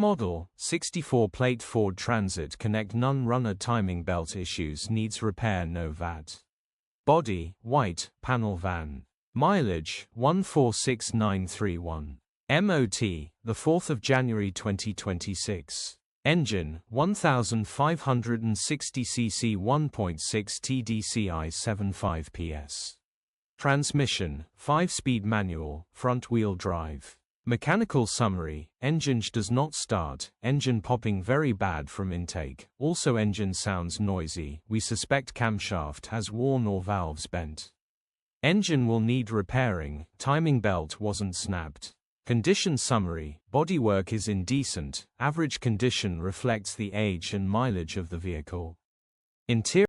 model, 64 plate Ford Transit Connect non-runner timing belt issues needs repair No Vat. Body, white, panel van. Mileage, 146931. MOT, the 4th of January 2026. Engine, 1560 cc 1.6 TDCI 75 PS. Transmission, 5-speed manual, front-wheel drive. Mechanical summary: Enginge does not start, engine popping very bad from intake, also engine sounds noisy, we suspect camshaft has worn or valves bent. Engine will need repairing, timing belt wasn't snapped. Condition summary: bodywork is indecent, average condition reflects the age and mileage of the vehicle. Interior